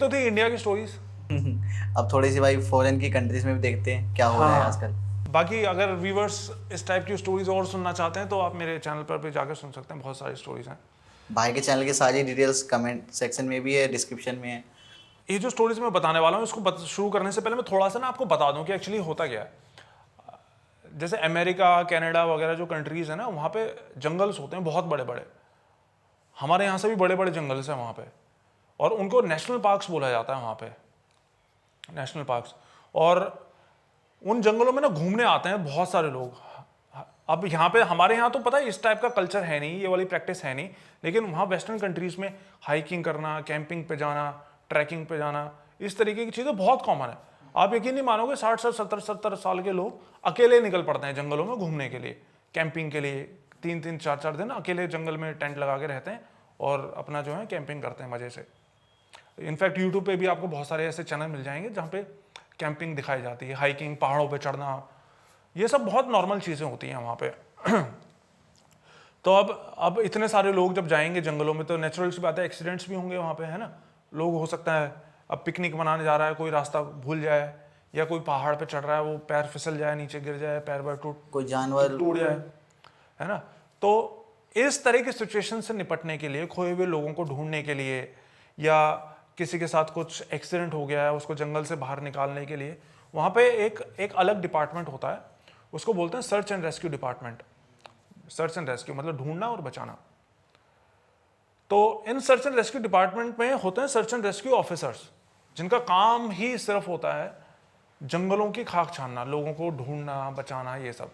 तो थी इंडिया की स्टोरीज। अब थोड़ी सी भाई फॉरेन की कंट्रीज में भी देखते हैं क्या हो रहा है आजकल। बाकी अगर व्यूवर्स इस टाइप की स्टोरीज और सुनना चाहते हैं तो आप मेरे चैनल पर भी जाकर सुन सकते हैं, बहुत सारी स्टोरीज हैं। भाई के चैनल की सारी डिटेल्स कमेंट सेक्शन में भी है, डिस्क्रिप्शन में है। ये जो स्टोरीज मैं बताने वाला हूँ इसको शुरू करने से पहले मैं थोड़ा सा ना आपको बता दूं कि एक्चुअली होता क्या है। जैसे अमेरिका, कनाडा वगैरह जो कंट्रीज है ना, वहाँ पे जंगल्स होते हैं बहुत बड़े बड़े। हमारे यहाँ से भी बड़े बड़े जंगल्स हैं वहाँ पे, और उनको नेशनल पार्क्स बोला जाता है वहाँ पे, नेशनल पार्क्स। और उन जंगलों में ना घूमने आते हैं बहुत सारे लोग। अब यहाँ पे हमारे यहाँ तो पता है इस टाइप का कल्चर है नहीं, ये वाली प्रैक्टिस है नहीं, लेकिन वहाँ वेस्टर्न कंट्रीज में हाइकिंग करना, कैंपिंग पे जाना, ट्रैकिंग पे जाना, इस तरीके की चीज़ें बहुत कॉमन है। आप यकीन नहीं मानोगे 60-70 साल के लोग अकेले निकल पड़ते हैं जंगलों में घूमने के लिए, कैंपिंग के लिए। 3-3 4-4 दिन अकेले जंगल में टेंट लगा के रहते हैं और अपना जो है कैंपिंग करते हैं मज़े से। इनफैक्ट यूट्यूब पे भी आपको बहुत सारे ऐसे चैनल मिल जाएंगे जहाँ पे कैंपिंग दिखाई जाती है, हाइकिंग, पहाड़ों पे चढ़ना, ये सब बहुत नॉर्मल चीज़ें होती हैं वहाँ पे। तो अब इतने सारे लोग जब जाएंगे जंगलों में तो नेचुरल सी बात है एक्सीडेंट्स भी होंगे वहाँ पे, है ना। लोग हो सकता है अब पिकनिक मनाने जा रहा है, कोई रास्ता भूल जाए, या कोई पहाड़ पे चढ़ रहा है, वो पैर फिसल जाए, नीचे गिर जाए, पैर पैर कोई जानवर टूट जाए, है ना। तो इस तरह की सिचुएशन से निपटने के लिए, खोए हुए लोगों को ढूंढने के लिए, या किसी के साथ कुछ एक्सीडेंट हो गया है उसको जंगल से बाहर निकालने के लिए, वहाँ पे एक अलग डिपार्टमेंट होता है, उसको बोलते हैं search and rescue department. Search and rescue मतलब ढूंढना और बचाना। तो in search and rescue department में होते हैं सर्च एंड रेस्क्यू ऑफिसर्स, जिनका काम ही सिर्फ होता है जंगलों की खाक छानना, लोगों को ढूंढना, बचाना, ये सब।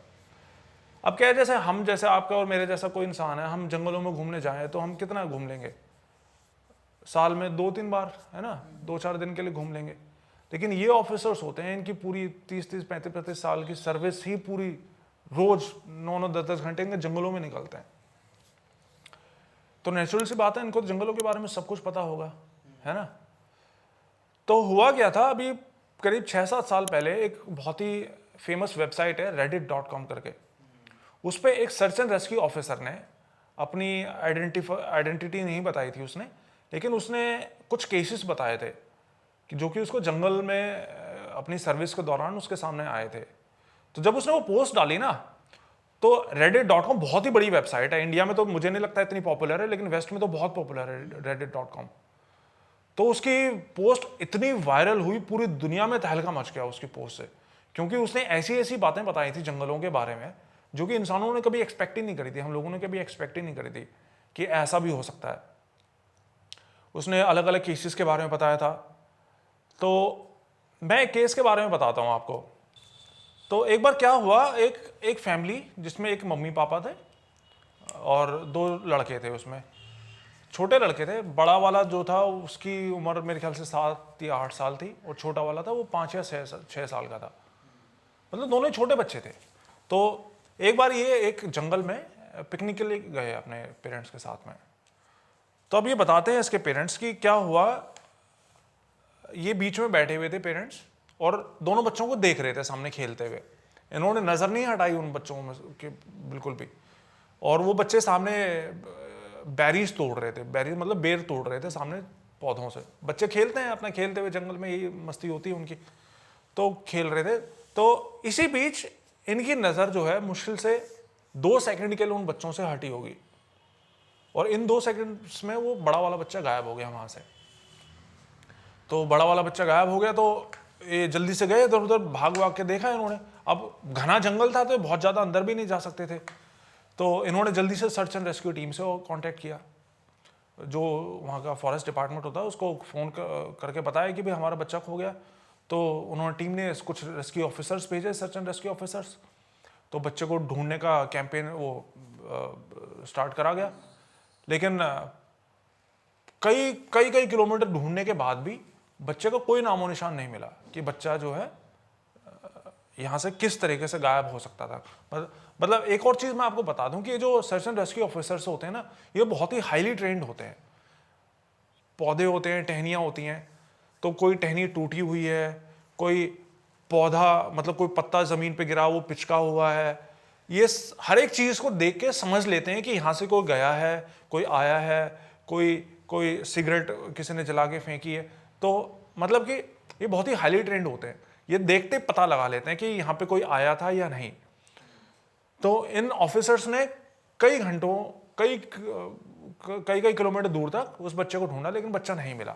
अब क्या है, जैसे आपका और मेरे जैसा कोई इंसान है, हम जंगलों में घूमने जाएं तो हम कितना घूम लेंगे, साल में 2-3 बार, है ना, 2-4 दिन के लिए घूम लेंगे। लेकिन ये ऑफिसर्स होते हैं, इनकी पूरी 30-30, 35-35 साल की सर्विस ही पूरी रोज 9-9, 10-10 घंटे इनके जंगलों में निकलते हैं। तो नेचुरल सी बात है, इनको तो जंगलों के बारे में सब कुछ पता होगा, है ना। तो हुआ क्या था, अभी करीब 6-7 साल पहले एक बहुत ही फेमस वेबसाइट है reddit.com करके, उस पर एक सर्च एंड रेस्क्यू ऑफिसर ने अपनी आइडेंटिटी नहीं बताई थी उसने, लेकिन उसने कुछ केसेस बताए थे कि जो कि उसको जंगल में अपनी सर्विस के दौरान उसके सामने आए थे। तो जब उसने वो पोस्ट डाली ना, तो reddit.com बहुत ही बड़ी वेबसाइट है, इंडिया में तो मुझे नहीं लगता इतनी पॉपुलर है, लेकिन वेस्ट में तो बहुत पॉपुलर है reddit.com। तो उसकी पोस्ट इतनी वायरल हुई, पूरी दुनिया में तहलका मच गया उसकी पोस्ट से, क्योंकि उसने ऐसी ऐसी बातें बताई थी जंगलों के बारे में जो कि इंसानों ने कभी एक्सपेक्ट ही नहीं करी थी, हम लोगों ने कभी एक्सपेक्ट ही नहीं करी थी कि ऐसा भी हो सकता है। उसने अलग अलग केसेस के बारे में बताया था। तो मैं एक केस के बारे में बताता हूँ आपको। तो एक बार क्या हुआ, एक फैमिली जिसमें एक मम्मी पापा थे और 2 लड़के थे, उसमें छोटे लड़के थे। बड़ा वाला जो था उसकी उम्र मेरे ख्याल से 7 या 8 साल थी, और छोटा वाला था वो 5 या 6 साल का था, मतलब दोनों ही छोटे बच्चे थे। तो एक बार ये एक जंगल में पिकनिक के लिए गए अपने पेरेंट्स के साथ में। तो अब ये बताते हैं इसके पेरेंट्स की क्या हुआ। ये बीच में बैठे हुए थे पेरेंट्स, और दोनों बच्चों को देख रहे थे सामने खेलते हुए। इन्होंने नज़र नहीं हटाई उन बच्चों में के बिल्कुल भी, और वो बच्चे सामने बेरीज तोड़ रहे थे, बेरीज मतलब बेर तोड़ रहे थे सामने पौधों से। बच्चे खेलते हैं अपना, खेलते हुए जंगल में यही मस्ती होती है उनकी, तो खेल रहे थे। तो इसी बीच इनकी नज़र जो है मुश्किल से 2 सेकंड के लिए उन बच्चों से हटी होगी, और इन 2 सेकंड्स में वो बड़ा वाला बच्चा गायब हो गया वहाँ से। तो बड़ा वाला बच्चा गायब हो गया, तो ये जल्दी से गए इधर उधर, भाग भाग के देखा इन्होंने। अब घना जंगल था तो बहुत ज़्यादा अंदर भी नहीं जा सकते थे, तो इन्होंने जल्दी से सर्च एंड रेस्क्यू टीम से कांटेक्ट किया। जो वहाँ का फॉरेस्ट डिपार्टमेंट होता है उसको फ़ोन करके बताया कि भाई हमारा बच्चा खो गया। तो उन्होंने टीम ने कुछ रेस्क्यू ऑफिसर्स भेजे, सर्च एंड रेस्क्यू ऑफिसर्स। तो बच्चे को ढूंढने का कैंपेन वो स्टार्ट करा गया, लेकिन कई किलोमीटर ढूंढने के बाद भी बच्चे का कोई नामो निशान नहीं मिला कि बच्चा जो है यहाँ से किस तरीके से गायब हो सकता था। मतलब एक और चीज़ मैं आपको बता दूं कि ये जो सर्च एंड रेस्क्यू ऑफिसर्स होते हैं ना, ये बहुत ही हाईली ट्रेंड होते हैं। पौधे होते हैं, टहनियाँ होती हैं, तो कोई टहनी टूटी हुई है, कोई पौधा मतलब कोई पत्ता ज़मीन पे गिरा वो पिचका हुआ है, ये हर एक चीज़ को देख के समझ लेते हैं कि यहाँ से कोई गया है, कोई आया है, कोई सिगरेट किसी ने जला के फेंकी है। तो मतलब कि ये बहुत ही हाईली ट्रेंड होते हैं, ये देखते पता लगा लेते हैं कि यहाँ पे कोई आया था या नहीं। तो इन ऑफिसर्स ने कई घंटों, कई किलोमीटर दूर तक उस बच्चे को ढूंढा, लेकिन बच्चा नहीं मिला।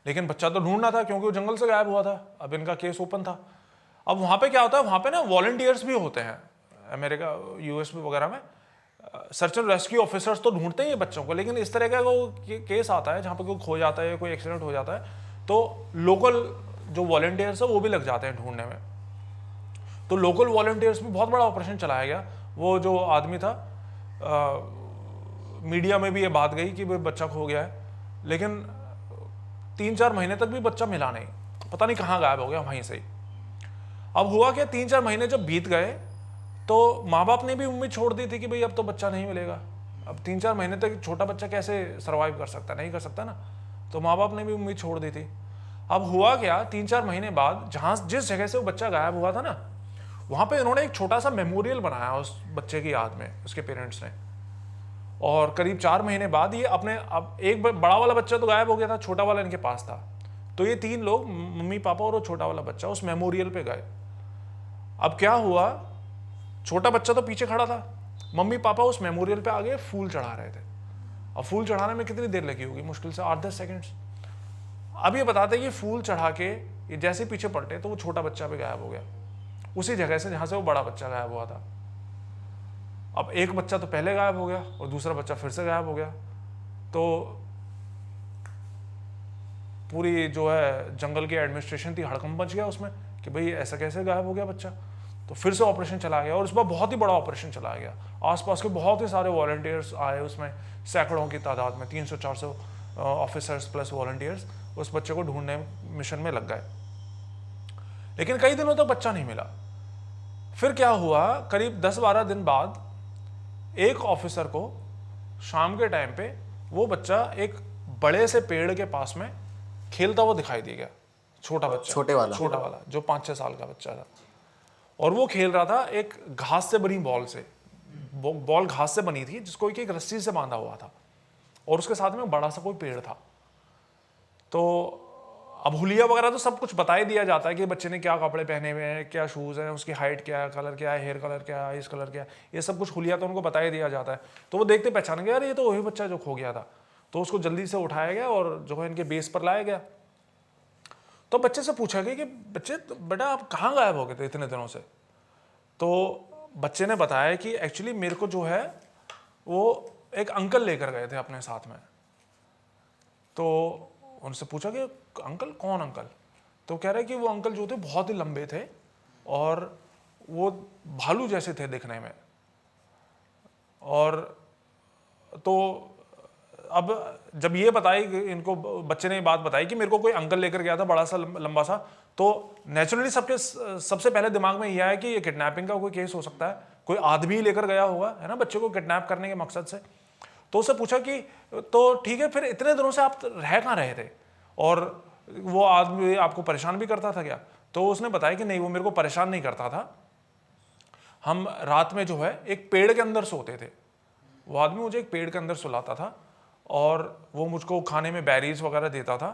लेकिन बच्चा तो ढूंढना था क्योंकि वो जंगल से गायब हुआ था, अब इनका केस ओपन था। अब वहाँ पे क्या होता है, वहाँ पे ना वॉलंटियर्स भी होते हैं, अमेरिका यूएस वगैरह में सर्च एंड रेस्क्यू ऑफिसर्स तो ढूंढते हैं ये बच्चों को, लेकिन इस तरह का केस आता है जहाँ पे कोई खो जाता है, कोई एक्सीडेंट हो जाता है, तो लोकल जो वॉलंटियर्स है वो भी लग जाते हैं ढूंढने में। तो लोकल वॉलंटियर्स में बहुत बड़ा ऑपरेशन चलाया गया। वो जो आदमी था, मीडिया में भी ये बात गई कि भाई बच्चा खो गया है, लेकिन 3-4 महीने तक भी बच्चा मिला नहीं, पता नहीं कहाँ गायब हो गया वहीं से ही। अब हुआ क्या, 3-4 महीने जब बीत गए तो माँ बाप ने भी उम्मीद छोड़ दी थी कि भाई अब तो बच्चा नहीं मिलेगा। अब 3-4 महीने तक छोटा बच्चा कैसे सर्वाइव कर सकता, नहीं कर सकता ना, तो माँ बाप ने भी उम्मीद छोड़ दी थी। अब हुआ क्या, 3-4 महीने बाद जिस जगह से वो बच्चा गायब हुआ था ना, वहाँ पे इन्होंने एक छोटा सा मेमोरियल बनाया उस बच्चे की याद में, उसके पेरेंट्स ने। और करीब 4 महीने बाद ये अब एक बड़ा वाला बच्चा तो गायब हो गया था, छोटा वाला इनके पास था। तो ये 3 लोग, मम्मी पापा और वो छोटा वाला बच्चा, उस मेमोरियल पे गए। अब क्या हुआ, छोटा बच्चा तो पीछे खड़ा था, मम्मी पापा उस मेमोरियल पे आगे फूल चढ़ा रहे थे। अब फूल चढ़ाने में कितनी देर लगी होगी, मुश्किल से 8-10 सेकेंड्स। अब ये बताते हैं कि फूल चढ़ा के ये जैसे पीछे पलटे तो वो छोटा बच्चा भी गायब हो गया, उसी जगह से जहां से वो बड़ा बच्चा गायब हुआ था। अब एक बच्चा तो पहले गायब हो गया और दूसरा बच्चा फिर से गायब हो गया। तो पूरी जो है जंगल की एडमिनिस्ट्रेशन थी, हड़कंप मच गया उसमें कि भाई ऐसा कैसे गायब हो गया बच्चा। तो फिर से ऑपरेशन चला गया और इस बार बहुत ही बड़ा ऑपरेशन चला गया। आसपास के बहुत ही सारे वॉलंटियर्स आए, उसमें सैकड़ों की तादाद में 300-400 ऑफिसर्स प्लस वॉलंटियर्स उस बच्चे को ढूंढने मिशन में लग गए। लेकिन कई दिनों तक बच्चा नहीं मिला। फिर क्या हुआ, करीब 10-12 दिन बाद एक ऑफिसर को शाम के टाइम पे वो बच्चा एक बड़े से पेड़ के पास में खेलता हुआ दिखाई दे गया। छोटा बच्चा, छोटा वाला जो 5-6 साल का बच्चा था, और वो खेल रहा था एक घास से बनी बॉल से। बॉल घास से बनी थी जिसको एक रस्सी से बांधा हुआ था, और उसके साथ में बड़ा सा कोई पेड़ था। तो अब हुलिया वगैरह तो सब कुछ बता ही दिया जाता है कि बच्चे ने क्या कपड़े पहने हुए हैं, क्या शूज़ हैं, उसकी हाइट क्या है, कलर क्या है, हेयर कलर क्या है, आइस कलर क्या है, ये सब कुछ हुलिया तो उनको बता ही दिया जाता है। तो वो देखते पहचान गया, यार ये तो वही बच्चा जो खो गया था। तो उसको जल्दी से उठाया गया और जो है इनके बेस पर लाया गया। तो बच्चे से पूछा गया कि बच्चे बेटा आप कहाँ गायब हो गए थे इतने दिनों से। तो बच्चे ने बताया कि एक्चुअली मेरे को जो है वो एक अंकल लेकर गए थे अपने साथ में। तो उनसे पूछा कि अंकल कौन अंकल, तो कह रहे कि वो अंकल जो थे बहुत ही लंबे थे और वो भालू जैसे थे दिखने में। और तो अब जब ये बताई इनको, बच्चे ने ये बात बताई कि मेरे को कोई अंकल लेकर गया था बड़ा सा लंबा सा, तो नेचुरली सबसे पहले दिमाग में यह है कि ये किडनैपिंग का कोई केस हो सकता है, कोई आदमी लेकर गया होगा, है ना, बच्चे को किडनैप करने के मकसद से। तो उससे पूछा कि तो ठीक है, फिर इतने दिनों से आप रह कहाँ रहे थे और वो आदमी आपको परेशान भी करता था क्या। तो उसने बताया कि नहीं, वो मेरे को परेशान नहीं करता था, हम रात में जो है एक पेड़ के अंदर सोते थे। वो आदमी मुझे एक पेड़ के अंदर सुलाता था और वो मुझको खाने में बेरीज वगैरह देता था।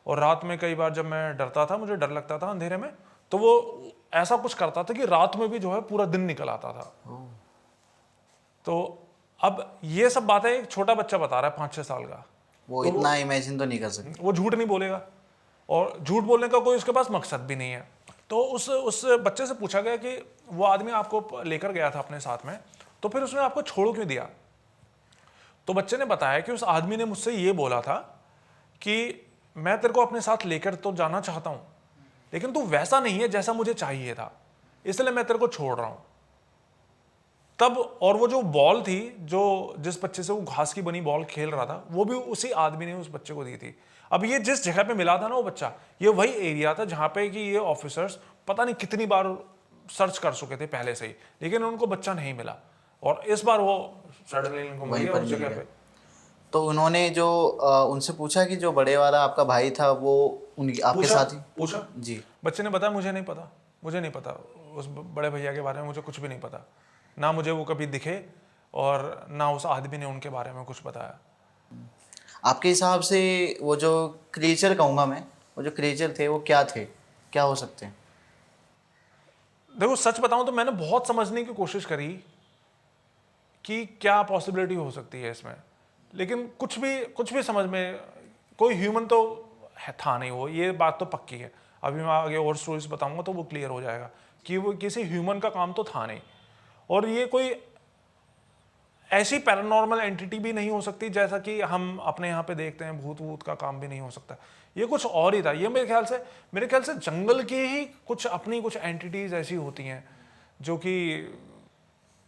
और रात में कई बार जब मैं डरता था, मुझे डर लगता था अंधेरे में, तो वो ऐसा कुछ करता था कि रात में भी जो है पूरा दिन निकल आता था। तो अब ये सब बातें एक छोटा बच्चा बता रहा है 5-6 साल का, वो तो इतना इमेजिन तो नहीं कर सकता, वो झूठ नहीं बोलेगा और झूठ बोलने का कोई उसके पास मकसद भी नहीं है। तो उस बच्चे से पूछा गया कि वो आदमी आपको लेकर गया था अपने साथ में, तो फिर उसने आपको छोड़ क्यों दिया। तो बच्चे ने बताया कि उस आदमी ने मुझसे ये बोला था कि मैं तेरे को अपने साथ लेकर तो जाना चाहता हूं, लेकिन तू वैसा नहीं है जैसा मुझे चाहिए था, इसलिए मैं तेरे को छोड़ रहा हूं। तब और वो जो बॉल थी, जो जिस बच्चे से वो घास की बनी बॉल खेल रहा था, वो भी उसी आदमी ने उस बच्चे को दी थी। अब ये जिस जगह पे मिला था ना वो बच्चा, ये वही एरिया था जहां पे कि ये ऑफिसर्स पता नहीं कितनी बार सर्च कर चुके थे पहले से ही, लेकिन उनको बच्चा नहीं मिला। और इस बार वो सडनली उनको मिल गया उस जगह पे। तो उन्होंने जो उनसे पूछा कि जो बड़े वाला आपका भाई था वो उनकी आपके साथ ही पूछा जी। बच्चे ने बताया मुझे नहीं पता उस बड़े भैया के बारे में, मुझे कुछ भी नहीं पता, ना मुझे वो कभी दिखे और ना उस आदमी ने उनके बारे में कुछ बताया। आपके हिसाब से वो जो क्रिएचर कहूँगा मैं, वो जो क्रिएचर थे वो क्या थे, क्या हो सकते हैं? देखो सच बताऊं तो मैंने बहुत समझने की कोशिश करी कि क्या पॉसिबिलिटी हो सकती है इसमें, लेकिन कुछ भी समझ में, कोई ह्यूमन तो था नहीं वो, ये बात तो पक्की है। अभी मैं आगे और स्टोरीज बताऊंगा तो वो क्लियर हो जाएगा कि वो किसी ह्यूमन का काम तो था नहीं। और ये कोई ऐसी पैरानॉर्मल एंटिटी भी नहीं हो सकती जैसा कि हम अपने यहाँ पे देखते हैं, भूत वूत का काम भी नहीं हो सकता। ये कुछ और ही था। ये मेरे ख्याल से जंगल की ही कुछ अपनी कुछ एंटिटीज ऐसी होती हैं जो कि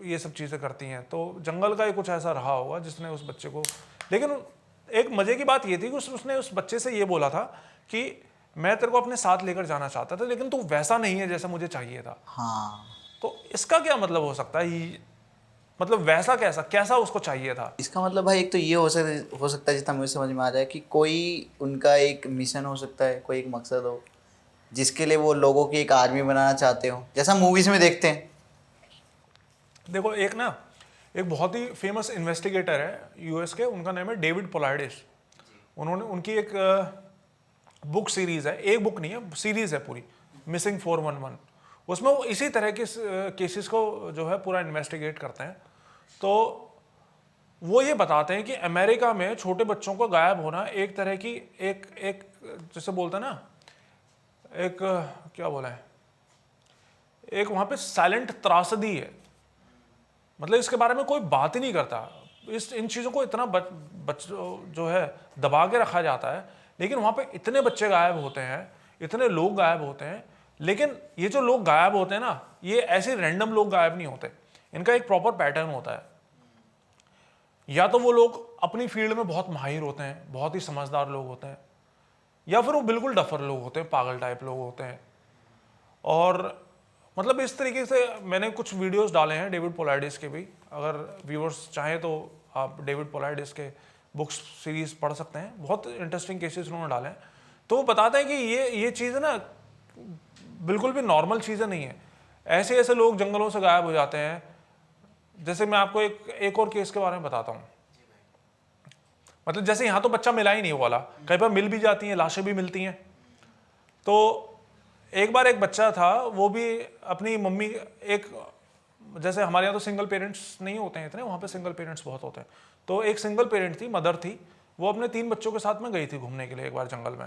ये सब चीज़ें करती हैं। तो जंगल का ही कुछ ऐसा रहा होगा जिसने उस बच्चे को, लेकिन एक मजे की बात ये थी कि उसने उस बच्चे से ये बोला था कि मैं तेरे को अपने साथ लेकर जाना चाहता था, लेकिन तू वैसा नहीं है जैसा मुझे चाहिए था। हाँ, तो इसका क्या मतलब हो सकता है? मतलब वैसा कैसा कैसा उसको चाहिए था? इसका मतलब भाई एक तो ये हो सकता है जितना मुझे समझ में आ रहा है कि कोई उनका एक मिशन हो सकता है, कोई एक मकसद हो जिसके लिए वो लोगों की एक आर्मी बनाना चाहते हो, जैसा मूवीज में देखते हैं। देखो एक बहुत ही फेमस इन्वेस्टिगेटर है यूएस के, उनका नाम है डेविड पोलार्डिस। उन्होंने उनकी एक बुक सीरीज है, एक बुक नहीं है, सीरीज है पूरी, मिसिंग 411। उसमें वो इसी तरह के केसेस को जो है पूरा इन्वेस्टिगेट करते हैं। तो वो ये बताते हैं कि अमेरिका में छोटे बच्चों को गायब होना एक तरह की एक एक जैसे बोलते हैं ना, एक क्या बोला है, एक वहाँ पे साइलेंट त्रासदी है। मतलब इसके बारे में कोई बात ही नहीं करता, इन चीज़ों को इतना जो है दबा के रखा जाता है। लेकिन वहाँ पे इतने बच्चे गायब होते हैं, इतने लोग गायब होते हैं, लेकिन ये जो लोग गायब होते हैं ना, ये ऐसे रैंडम लोग गायब नहीं होते, इनका एक प्रॉपर पैटर्न होता है। या तो वो लोग अपनी फील्ड में बहुत माहिर होते हैं, बहुत ही समझदार लोग होते हैं, या फिर वो बिल्कुल डफर लोग होते हैं, पागल टाइप लोग होते हैं। और मतलब इस तरीके से मैंने कुछ वीडियोस डाले हैं डेविड पोलार्डिस के भी, अगर व्यूअर्स चाहें तो आप डेविड पोलार्डिस के बुक्स सीरीज पढ़ सकते हैं, बहुत इंटरेस्टिंग केसेस उन्होंने डाले हैं। तो वो बताते हैं कि ये चीज़ ना बिल्कुल भी नॉर्मल चीज़ें नहीं है। ऐसे ऐसे लोग जंगलों से गायब हो जाते हैं। जैसे मैं आपको एक और केस के बारे में बताता हूँ। मतलब जैसे यहाँ तो बच्चा मिला ही नहीं वाला, कई बार मिल भी जाती हैं, लाशें भी मिलती हैं। तो एक बार एक बच्चा था, वो भी अपनी मम्मी, एक जैसे हमारे यहाँ तो सिंगल पेरेंट्स नहीं होते हैं इतने, वहाँ पे सिंगल पेरेंट्स बहुत होते हैं। तो एक सिंगल पेरेंट थी, मदर थी, वो अपने 3 बच्चों के साथ में गई थी घूमने के लिए एक बार जंगल में।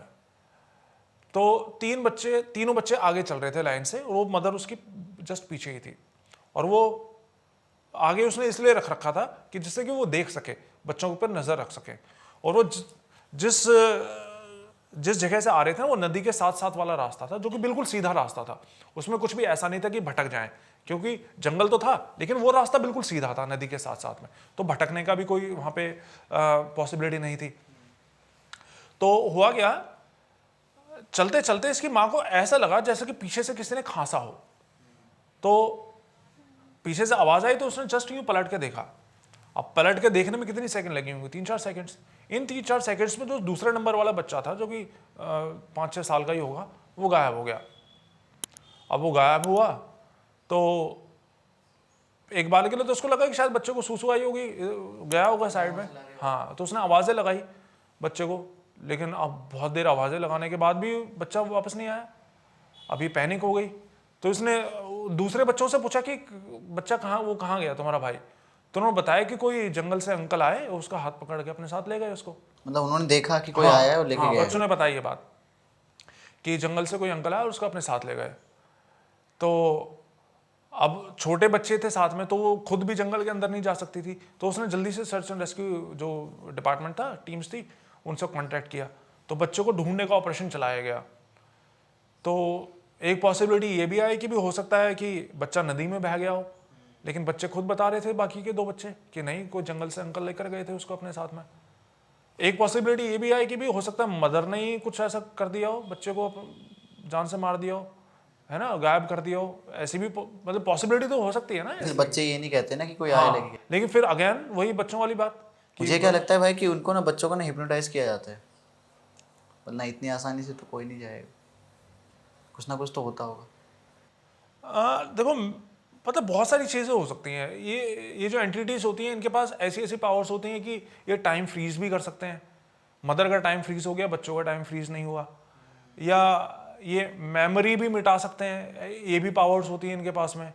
तो तीनों बच्चे आगे चल रहे थे लाइन से, और वो मदर उसकी जस्ट पीछे ही थी। और वो आगे उसने इसलिए रख रखा था कि जिससे कि वो देख सके, बच्चों के ऊपर नजर रख सके। और वो जिस जगह से आ रहे थे ना, वो नदी के साथ साथ वाला रास्ता था, जो कि बिल्कुल सीधा रास्ता था। उसमें कुछ भी ऐसा नहीं था कि भटक जाएं, क्योंकि जंगल तो था लेकिन वो रास्ता बिल्कुल सीधा था नदी के साथ साथ में, तो भटकने का भी कोई वहां पे पॉसिबिलिटी नहीं थी। तो हुआ क्या, चलते चलते इसकी माँ को ऐसा लगा जैसे कि पीछे से किसी ने खांसा हो। तो पीछे से आवाज आई तो उसने जस्ट यूं पलट के देखा। अब पलट के देखने में कितनी सेकंड लगी होंगी, 3-4 सेकंड्स। इन 3-4 सेकंड्स में जो दूसरे नंबर वाला बच्चा था, जो कि 5-6 साल का ही होगा, वो गायब हो गया। अब वो गायब हुआ तो एक बार के लिए तो उसको लगा कि शायद बच्चे को सूसू आई होगी, गया होगा साइड में। हाँ, तो उसने आवाज़ें लगाई बच्चे को, लेकिन अब बहुत देर आवाज़ें लगाने के बाद भी बच्चा वापस नहीं आया। अभी पैनिक हो गई, तो इसने दूसरे बच्चों से पूछा कि बच्चा कहाँ गया तुम्हारा भाई? तो उन्होंने बताया कि कोई जंगल से अंकल आए, उसका हाथ पकड़ के अपने साथ ले गए उसको। मतलब उन्होंने देखा कि कोई आया है और लेके गया। बच्चों ने बताई ये बात कि जंगल से कोई अंकल आया और उसको अपने साथ ले गए। तो अब छोटे बच्चे थे साथ में, तो वो खुद भी जंगल के अंदर नहीं जा सकती थी। तो उसने जल्दी से सर्च एंड रेस्क्यू जो डिपार्टमेंट था, टीम्स थी, उनसे कांटेक्ट किया। तो बच्चों को ढूंढने का ऑपरेशन चलाया गया। तो एक पॉसिबिलिटी ये भी आई कि भी हो सकता है कि बच्चा नदी में बह गया हो, लेकिन बच्चे खुद बता रहे थे, बाकी के 2 बच्चे, कि नहीं, कोई जंगल से अंकल लेकर गए थे उसको अपने साथ में। एक पॉसिबिलिटी ये भी आई कि भी हो सकता है मदर ने ही कुछ ऐसा कर दिया हो, बच्चे को जान से मार दिया हो, है ना, गायब कर दिया हो। ऐसी भी मतलब पॉसिबिलिटी तो हो सकती है ना। फिर बच्चे ये नहीं कहते ना कि कोई आया लेके गया। लेकिन फिर अगेन वही बच्चों वाली बात। मुझे क्या लगता है भाई कि उनको ना, बच्चों को ना हिप्नोटाइज किया जाता है, वरना इतनी आसानी से तो कोई नहीं जाएगा, कुछ ना कुछ तो होता होगा। देखो, पता बहुत सारी चीज़ें हो सकती हैं। ये जो एंटिटीज होती हैं, इनके पास ऐसी ऐसी पावर्स होती हैं कि ये टाइम फ्रीज भी कर सकते हैं, मदर का टाइम फ्रीज हो गया, बच्चों का टाइम फ्रीज नहीं हुआ। या ये मेमोरी भी मिटा सकते हैं, ये भी पावर्स होती हैं इनके पास में,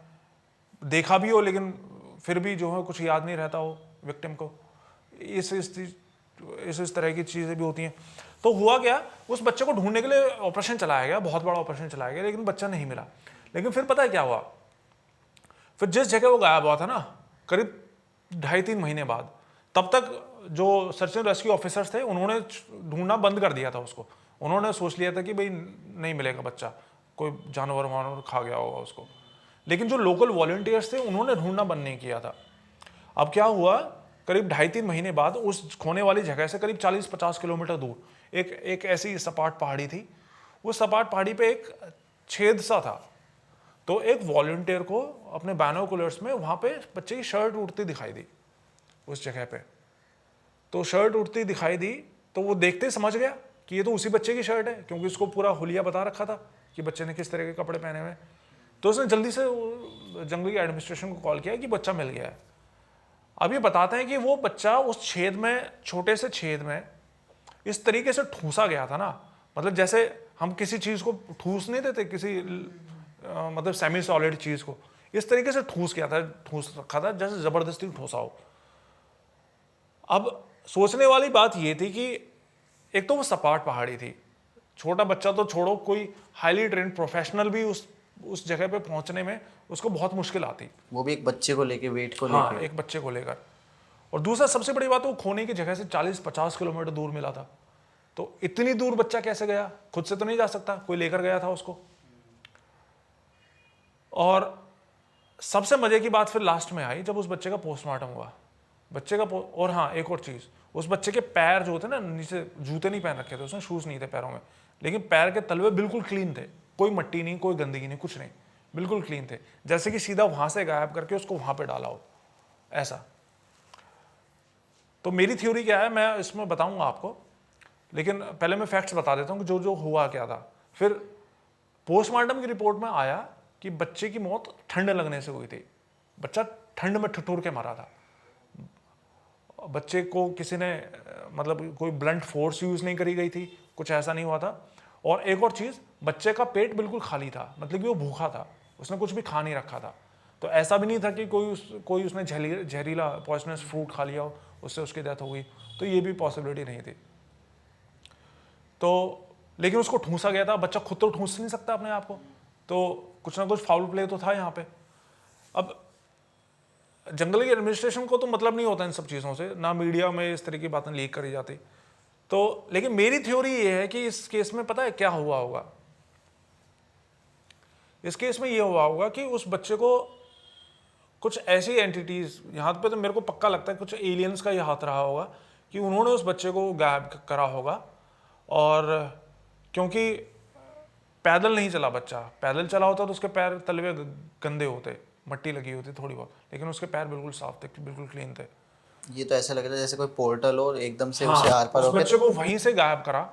देखा भी हो लेकिन फिर भी जो है कुछ याद नहीं रहता हो विक्टिम को। इस तरह की चीज़ें भी होती हैं। तो हुआ क्या, उस बच्चे को ढूंढने के लिए ऑपरेशन चलाया गया, बहुत बड़ा ऑपरेशन चलाया गया, लेकिन बच्चा नहीं मिला। लेकिन फिर पता है क्या हुआ, फिर जिस जगह वो गायब हुआ था ना, करीब 2.5-3 महीने बाद, तब तक जो सर्च एंड रेस्क्यू ऑफिसर्स थे उन्होंने ढूंढना बंद कर दिया था उसको। उन्होंने सोच लिया था कि भाई नहीं मिलेगा बच्चा, कोई जानवर वानवर खा गया होगा उसको। लेकिन जो लोकल वॉलंटियर्स थे उन्होंने ढूंढना बंद नहीं किया था। अब क्या हुआ, करीब 2.5-3 महीने बाद उस खोने वाली जगह से करीब 40-50 किलोमीटर दूर एक ऐसी सपाट पहाड़ी थी। उस सपाट पहाड़ी पे एक छेद सा था। तो एक वॉलंटियर को अपने बाइनोकुलर्स में वहाँ पे बच्चे की शर्ट उड़ती दिखाई दी उस जगह पे। तो शर्ट उड़ती दिखाई दी तो वो देखते ही समझ गया कि ये तो उसी बच्चे की शर्ट है, क्योंकि उसको पूरा हुलिया बता रखा था कि बच्चे ने किस तरह के कपड़े पहने हुए। तो उसने जल्दी से जंगली एडमिनिस्ट्रेशन को कॉल किया कि बच्चा मिल गया है। अब ये बताते हैं कि वो बच्चा उस छेद में, छोटे से छेद में इस तरीके से ठूसा गया था ना, मतलब जैसे हम किसी चीज़ को ठूस नहीं देते, किसी मतलब सेमी सॉलिड चीज़ को, इस तरीके से ठूस रखा था जैसे ज़बरदस्ती ठूसा हो। अब सोचने वाली बात ये थी कि एक तो वो सपाट पहाड़ी थी, छोटा बच्चा तो छोड़ो, कोई हाईली ट्रेंड प्रोफेशनल भी उस जगह पे पहुंचने में उसको बहुत मुश्किल आती, वो भी एक बच्चे को लेके, वेट को हाँ, लेके। एक बच्चे को लेकर। और दूसरा सबसे बड़ी बात, वो खोने की जगह से 40-50 किलोमीटर दूर मिला था। तो इतनी दूर बच्चा कैसे गया, खुद से तो नहीं जा सकता, कोई लेकर गया था उसको। और सबसे मजे की बात फिर लास्ट में आई जब उस बच्चे का पोस्टमार्टम हुआ। और हाँ, एक और चीज़, उस बच्चे के पैर जो थे ना, नीचे जूते नहीं पहन रखे थे उसने, शूज़ नहीं थे पैरों में, लेकिन पैर के तलवे बिल्कुल क्लीन थे, कोई मट्टी नहीं, कोई गंदगी नहीं, कुछ नहीं, बिल्कुल क्लीन थे, जैसे कि सीधा वहाँ से गायब करके उसको वहाँ पे डाला हो, ऐसा। तो मेरी थ्योरी क्या है, मैं इसमें बताऊँगा आपको, लेकिन पहले मैं फैक्ट्स बता देता हूँ कि जो जो हुआ क्या था। फिर पोस्टमार्टम की रिपोर्ट में आया कि बच्चे की मौत ठंड लगने से हुई थी। बच्चा ठंड में ठिठुर के मरा था। बच्चे को किसी ने, मतलब कोई ब्लंट फोर्स यूज़ नहीं करी गई थी, कुछ ऐसा नहीं हुआ था। और एक और चीज़, बच्चे का पेट बिल्कुल खाली था, मतलब कि वो भूखा था, उसने कुछ भी खा नहीं रखा था। तो ऐसा भी नहीं था कि कोई उसने जहरीला पॉइजनस फ्रूट खा लिया हो, उससे उसकी डेथ हो गई, तो ये भी पॉसिबिलिटी नहीं थी। तो लेकिन उसको ठूंसा गया था, बच्चा खुद तो ठूंस नहीं सकता अपने आप को, तो कुछ ना कुछ फाउल प्ले तो था यहाँ पे। अब जंगल की एडमिनिस्ट्रेशन को तो मतलब नहीं होता इन सब चीज़ों से, ना मीडिया में इस तरह की बातें लीक करी जाती। तो लेकिन मेरी थ्योरी ये है कि इस केस में पता है क्या हुआ होगा, इस केस में ये हुआ होगा कि उस बच्चे को कुछ ऐसी एंटिटीज, यहाँ पे तो मेरे को पक्का लगता है कुछ एलियंस का ये हाथ रहा होगा कि उन्होंने उस बच्चे को गायब करा होगा। और क्योंकि पैदल नहीं चला बच्चा, पैदल चला होता तो उसके पैर तलवे गंदे होते, मट्टी लगी होती थोड़ी बहुत, लेकिन उसके पैर बिल्कुल साफ थे, बिल्कुल क्लीन थे। ये तो ऐसा लग रहा है जैसे कोई पोर्टल हो, एकदम से हाँ, उसे आर पार उस होकर। बच्चे को वहीं से गायब करा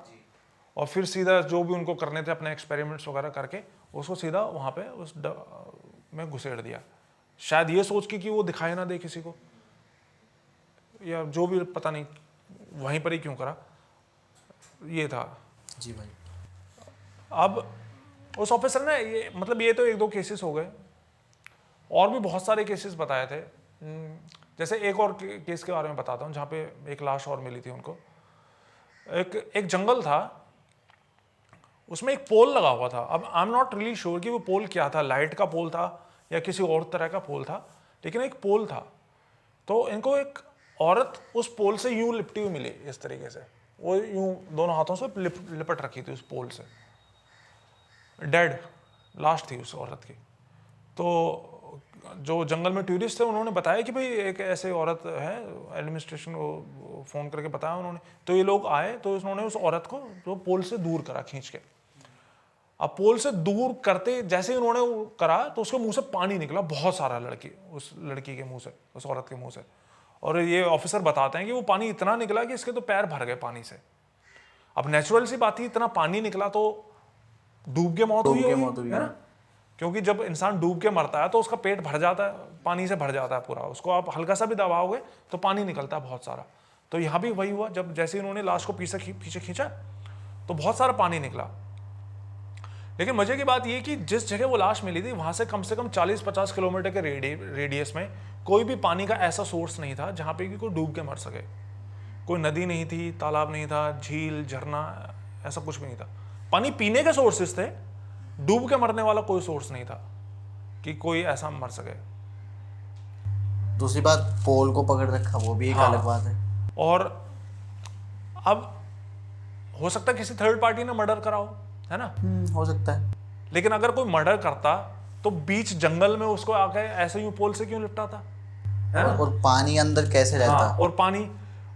और फिर सीधा जो भी उनको करने थे अपने एक्सपेरिमेंट्स वगैरह करके उसको सीधा वहाँ पे उस में घुसेड़ दिया, शायद ये सोच के कि वो दिखाई ना दे किसी को, या जो भी, पता नहीं वहीं पर ही क्यों करा, ये था। जी भाई। अब उस ऑफिसर ने ये, मतलब ये तो 1-2 केसेस हो गए, और भी बहुत सारे केसेस बताए थे। जैसे एक और केस के बारे में बताता हूँ जहाँ पे एक लाश और मिली थी उनको। एक जंगल था, उसमें एक पोल लगा हुआ था। अब I am not really sure कि वो पोल क्या था, लाइट का पोल था या किसी और तरह का पोल था, लेकिन एक पोल था। तो इनको एक औरत उस पोल से यूं लिपटी हुई मिली, इस तरीके से, वो यूं दोनों हाथों से लिपट रखी थी उस पोल से, डेड लाश थी उस औरत की। तो जो जंगल में टूरिस्ट थे उन्होंने बताया कि भाई एक ऐसे औरत है, एडमिनिस्ट्रेशन को फ़ोन करके बताया उन्होंने। तो ये लोग आए तो उन्होंने उस औरत को जो पोल से दूर करा खींच के। अब पोल से दूर करते जैसे ही उन्होंने करा तो उसके मुंह से पानी निकला बहुत सारा, उस लड़की के मुंह से, उस औरत के मुंह से। और ये ऑफिसर बताते हैं कि वो पानी इतना निकला कि इसके तो पैर भर गए पानी से। अब नेचुरल सी बात थी, इतना पानी निकला तो डूब के मौत हुई होगी, है ना, क्योंकि जब इंसान डूब के मरता है तो उसका पेट भर जाता है, पानी से भर जाता है पूरा, उसको आप हल्का सा भी दबाओगे तो पानी निकलता है बहुत सारा। तो यहाँ भी वही हुआ, जब जैसे इन्होंने लाश को पीछे खींचा तो बहुत सारा पानी निकला। लेकिन मजे की बात ये कि जिस जगह वो लाश मिली थी वहां से कम 40-50 किलोमीटर के रेडियस में कोई भी पानी का ऐसा सोर्स नहीं था जहां पे कि कोई डूब के मर सके। कोई नदी नहीं थी, तालाब नहीं था, झील, झरना, ऐसा कुछ भी नहीं था। पानी पीने के सोर्सेस थे, डूब के मरने वाला कोई सोर्स नहीं था कि कोई ऐसा मर सके। दूसरी बात, पोल को पकड़ रखा, वो भी एक अलग बात है। और अब हो सकता है किसी थर्ड पार्टी ने मर्डर करा हो, है ना? हो सकता है। लेकिन अगर कोई मर्डर करता तो बीच जंगल में उसको आके ऐसे यूं पोल से क्यों लिपटाता, है ना? और पानी अंदर कैसे रहता? हाँ, और पानी,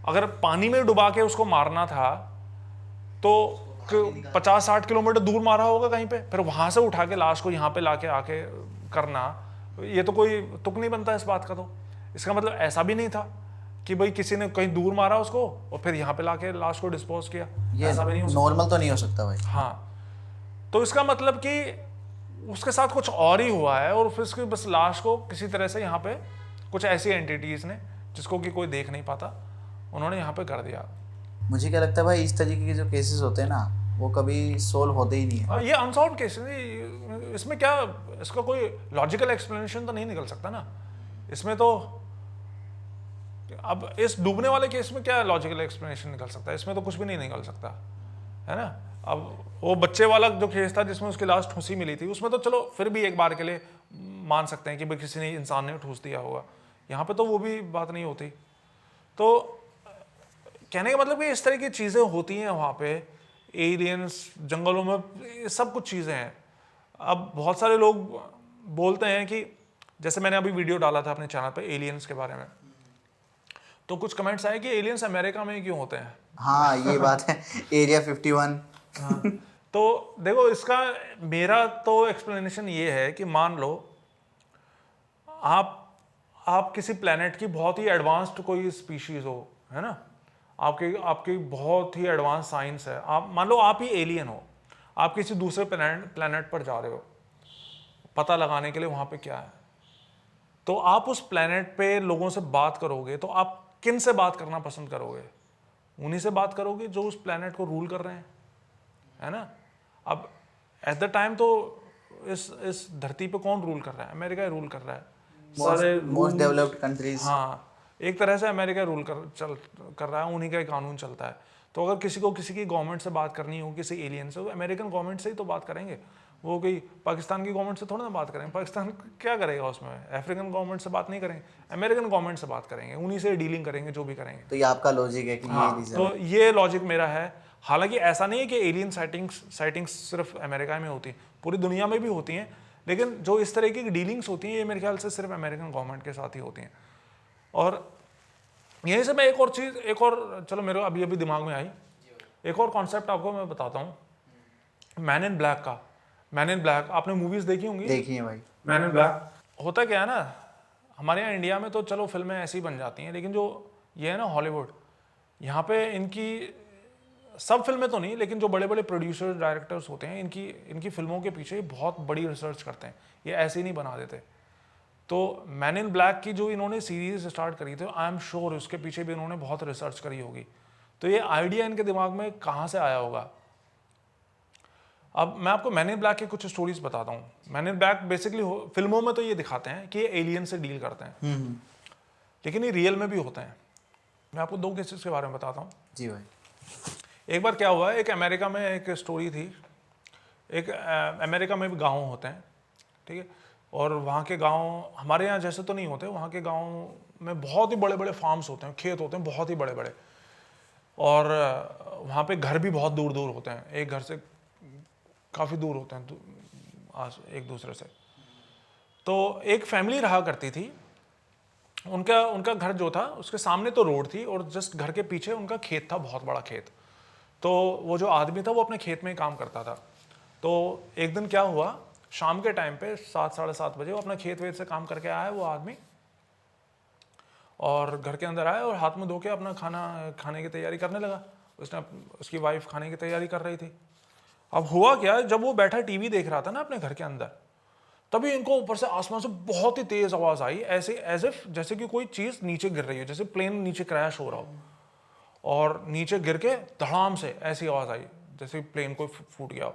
अगर पानी में डुबा के उसको मारना था तो 50-60 किलोमीटर दूर मारा होगा कहीं पे, फिर वहां से उठा के लाश को यहाँ पे लाके आके करना, ये तो कोई तुक नहीं बनता इस बात का। तो इसका मतलब ऐसा भी नहीं था कि भाई किसी ने कहीं दूर मारा उसको और फिर यहाँ पे लाके लाश को डिस्पोज किया, ये ऐसा भी नहीं हो सकता। नॉर्मल तो नहीं हो सकता भाई। हाँ, तो इसका मतलब कि उसके साथ कुछ और ही हुआ है और फिर उसकी बस लाश को किसी तरह से यहाँ पे कुछ ऐसी एंटिटीज ने, जिसको कि कोई देख नहीं पाता, उन्होंने यहाँ पे कर दिया। मुझे क्या लगता है भाई, इस तरीके के जो केसेस होते हैं ना, वो कभी सोल्व होते ही नहीं है। ये अनसॉल्व केस है, इसमें क्या, इसका कोई लॉजिकल एक्सप्लेनेशन तो नहीं निकल सकता ना इसमें। तो अब इस डूबने वाले केस में क्या लॉजिकल एक्सप्लेनेशन निकल सकता है? इसमें तो कुछ भी नहीं निकल सकता, है ना? अब वो बच्चे वाला जो केस था जिसमें उसकी लाश ठूसी मिली थी, उसमें तो चलो फिर भी एक बार के लिए मान सकते हैं कि भाई किसी ने, इंसान ने ठूस दिया होगा। यहाँ पे तो वो भी बात नहीं होती। तो कहने का मतलब कि इस तरह की चीज़ें होती हैं वहाँ पे, एलियंस, जंगलों में, ये सब कुछ चीज़ें हैं। अब बहुत सारे लोग बोलते हैं कि, जैसे मैंने अभी वीडियो डाला था अपने चैनल पे एलियंस के बारे में, तो कुछ कमेंट्स आए कि एलियंस अमेरिका में क्यों होते हैं। हाँ ये बात है, एरिया 51। हाँ। तो देखो, इसका मेरा तो एक्सप्लेनेशन ये है कि मान लो आप किसी प्लेनेट की बहुत ही एडवांस्ड कोई स्पीशीज हो, है ना? आपकी बहुत ही एडवांस साइंस है, आप मान लो आप ही एलियन हो, आप किसी दूसरे प्लेनेट पर जा रहे हो पता लगाने के लिए वहां पे क्या है, तो आप उस प्लेनेट पे लोगों से बात करोगे तो आप किन से बात करना पसंद करोगे? उन्हीं से बात करोगे जो उस प्लेनेट को रूल कर रहे हैं, है ना? अब एट द टाइम तो इस धरती पे कौन रूल कर रहा है? अमेरिका ही रूल कर रहा है। Most developed countries. हाँ, एक तरह से अमेरिका रूल कर रहा है, उन्हीं का ही कानून चलता है। तो अगर किसी को किसी की गवर्नमेंट से बात करनी हो, किसी एलियन से, तो अमेरिकन गवर्नमेंट से ही तो बात करेंगे। वो कोई पाकिस्तान की गवर्नमेंट से थोड़ा ना बात करेंगे, पाकिस्तान क्या करेगा उसमें? अफ्रीकन गवर्नमेंट से बात नहीं करेंगे, अमेरिकन गवर्नमेंट से बात करेंगे, उन्हीं से डीलिंग करेंगे जो भी करेंगे। तो ये आपका लॉजिक है कि हाँ, ये रीजन। तो ये लॉजिक मेरा है। हालांकि ऐसा नहीं है कि एलियन साइटिंग्स सिर्फ अमेरिका में होती हैं, पूरी दुनिया में भी होती हैं, लेकिन जो इस तरह की डीलिंग्स होती हैं ये मेरे ख्याल से सिर्फ अमेरिकन गवर्नमेंट के साथ ही होती हैं। और यहीं से मैं एक और चलो मेरे अभी दिमाग में आई एक और कॉन्सेप्ट आपको मैं बताता हूँ, मैन इन ब्लैक का। मैन इन ब्लैक आपने मूवीज देखी होंगी? देखी है भाई। मैन इन ब्लैक होता क्या है ना, हमारे यहाँ इंडिया में तो चलो फिल्में ऐसी ही बन जाती हैं, लेकिन जो ये है ना हॉलीवुड, यहाँ पे इनकी सब फिल्में तो नहीं, लेकिन जो बड़े बड़े प्रोड्यूसर्स, डायरेक्टर्स होते हैं, इनकी फिल्मों के पीछे बहुत बड़ी रिसर्च करते हैं, ये ऐसे ही नहीं बना देते। तो मैन इन ब्लैक की जो इन्होंने सीरीज स्टार्ट करी थी, आई एम श्योर उसके पीछे भी इन्होंने बहुत रिसर्च करी होगी। तो ये आइडिया इनके दिमाग में कहाँ से आया होगा? अब मैं आपको मैन इन ब्लैक की कुछ स्टोरीज बताता हूँ। मैन इन ब्लैक बेसिकली फिल्मों में तो ये दिखाते हैं कि ये एलियन से डील करते हैं, लेकिन ये रियल में भी होते हैं। मैं आपको 2 केसेस के बारे में बताता हूँ। जी भाई। एक बार क्या हुआ, एक अमेरिका में एक स्टोरी थी। एक अमेरिका में भी गाँव होते हैं, ठीक है, और वहाँ के गांव हमारे यहाँ जैसे तो नहीं होते, वहाँ के गांव में बहुत ही बड़े बड़े फार्म्स होते हैं, खेत होते हैं बहुत ही बड़े बड़े, और वहाँ पे घर भी बहुत दूर दूर होते हैं, एक घर से काफ़ी दूर होते हैं एक दूसरे से। तो एक फैमिली रहा करती थी, उनका घर जो था उसके सामने तो रोड थी और जस्ट घर के पीछे उनका खेत था, बहुत बड़ा खेत। तो वो जो आदमी था वो अपने खेत में ही काम करता था। तो एक दिन क्या हुआ, शाम के टाइम पे 7 साढ़े 7 बजे वो अपना खेत वेत से काम करके आया वो आदमी, और घर के अंदर आया और हाथ में धो के अपना खाने की तैयारी करने लगा। उसकी वाइफ खाने की तैयारी कर रही थी। अब हुआ क्या, जब वो बैठा टीवी देख रहा था ना अपने घर के अंदर, तभी इनको ऊपर से आसमान से बहुत ही तेज आवाज आई, ऐसे एज इफ जैसे कि कोई चीज नीचे गिर रही हो, जैसे प्लेन नीचे क्रैश हो रहा हो। और नीचे गिर के धड़ाम से ऐसी आवाज़ आई जैसे प्लेन कोई फूट गया हो।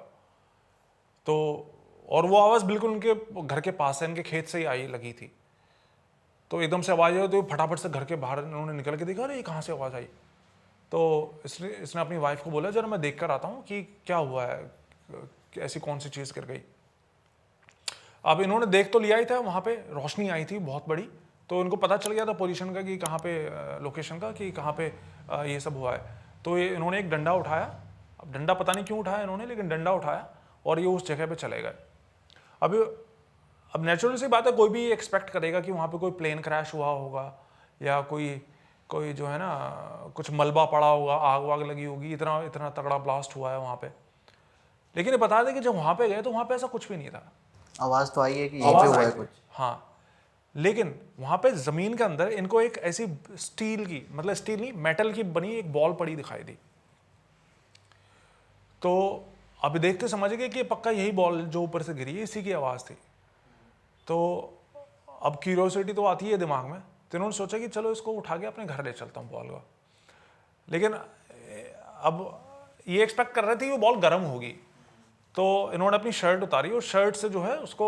तो और वो आवाज़ बिल्कुल उनके घर के पास से, इनके खेत से ही आई लगी थी। तो एकदम से आवाज़ आई तो फटाफट से घर के बाहर इन्होंने निकल के देखा, अरे ये कहाँ से आवाज़ आई। तो इसने अपनी वाइफ को बोला, जरा मैं देख कर आता हूँ कि क्या हुआ है, ऐसी कौन सी चीज़ गिर गई। अब इन्होंने देख तो लिया ही था, वहाँ पे रोशनी आई थी बहुत बड़ी, तो इनको पता चल गया था पोजीशन का कि कहाँ पे, लोकेशन का कि कहाँ पे ये सब हुआ है। तो ये इन्होंने एक डंडा उठाया, अब डंडा पता नहीं क्यों उठाया इन्होंने, लेकिन डंडा उठाया और ये उस जगह पे चले गए। अब नेचुरल सी बात है, कोई भी एक्सपेक्ट करेगा कि वहाँ पे कोई प्लेन क्रैश हुआ होगा या कोई जो है ना कुछ मलबा पड़ा होगा, आग वाग लगी होगी, इतना इतना तगड़ा ब्लास्ट हुआ है वहाँ पे। लेकिन ये बता दें कि जब वहाँ पे गए तो वहाँ पे ऐसा कुछ भी नहीं था। आवाज़ तो आई है कि यहीं पे हुआ है कुछ। हाँ, लेकिन वहाँ पे ज़मीन के अंदर इनको एक ऐसी स्टील की, मतलब स्टील नहीं, मेटल की बनी एक बॉल पड़ी दिखाई दी। तो अब देखते समझ गए कि पक्का यही बॉल जो ऊपर से गिरी है, इसी की आवाज़ थी। तो अब क्यूरियोसिटी तो आती है दिमाग में, तो इन्होंने सोचा कि चलो इसको उठा के अपने घर ले चलता हूँ बॉल को। लेकिन अब ये एक्सपेक्ट कर रहे थे कि वो बॉल गर्म होगी, तो इन्होंने अपनी शर्ट उतारी और शर्ट से जो है उसको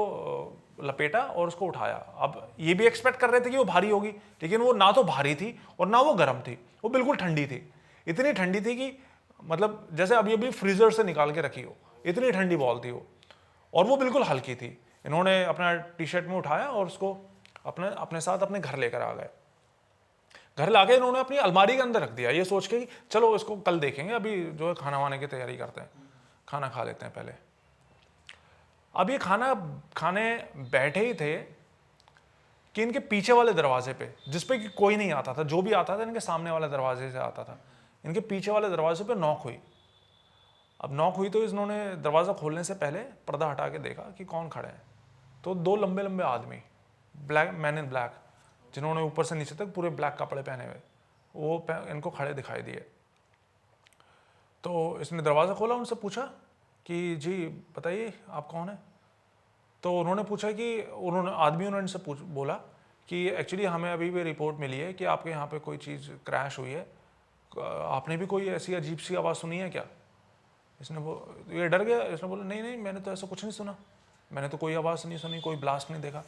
लपेटा और उसको उठाया। अब ये भी एक्सपेक्ट कर रहे थे कि वो भारी होगी, लेकिन वो ना तो भारी थी और ना वो गर्म थी, वो बिल्कुल ठंडी थी। इतनी ठंडी थी कि मतलब जैसे अभी फ्रीजर से निकाल के रखी हो, इतनी ठंडी बॉल थी वो, और वो बिल्कुल हल्की थी। इन्होंने अपना टी शर्ट में उठाया और उसको अपने साथ अपने घर लेकर आ गए। घर लाके इन्होंने अपनी अलमारी के अंदर रख दिया, ये सोच के कि चलो इसको कल देखेंगे, अभी जो है खाना वाने की तैयारी करते हैं, खाना खा लेते हैं पहले। अब ये खाना खाने बैठे ही थे कि इनके पीछे वाले दरवाजे पे, जिस पे कि कोई नहीं आता था, जो भी आता था इनके सामने वाले दरवाजे से आता था, इनके पीछे वाले दरवाजे पे नॉक हुई। अब नॉक हुई तो इन्होंने दरवाज़ा खोलने से पहले पर्दा हटा के देखा कि कौन खड़े हैं। तो दो लंबे लंबे आदमी, ब्लैक मैन इन ब्लैक, जिन्होंने ऊपर से नीचे तक पूरे ब्लैक कपड़े पहने हुए, वो इनको खड़े दिखाई दिए। तो इसने दरवाज़ा खोला, उनसे पूछा कि जी बताइए आप कौन हैं। तो उन्होंने पूछा कि आदमियों ने इनसे बोला कि एक्चुअली हमें अभी भी रिपोर्ट मिली है कि आपके यहाँ पे कोई चीज़ क्रैश हुई है, आपने भी कोई ऐसी अजीब सी आवाज़ सुनी है क्या। ये डर गया, इसने बोला नहीं नहीं, मैंने तो ऐसा कुछ नहीं सुना, मैंने तो कोई आवाज़ नहीं सुनी, कोई ब्लास्ट नहीं देखा।